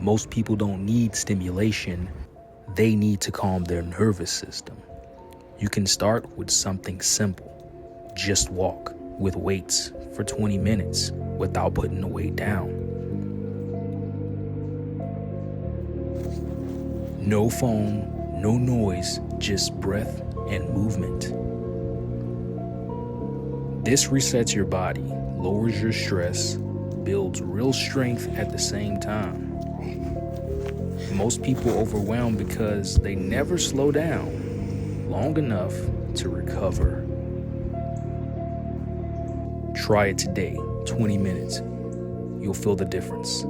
Most people don't need stimulation, they need to calm their nervous system. You can start with something simple. Just walk with weights for 20 minutes without putting the weight down. No phone, no noise, just breath and movement. This resets your body, lowers your stress, builds real strength at the same time. Most people overwhelmed because they never slow down long enough to recover. Try it today, 20 minutes. You'll feel the difference.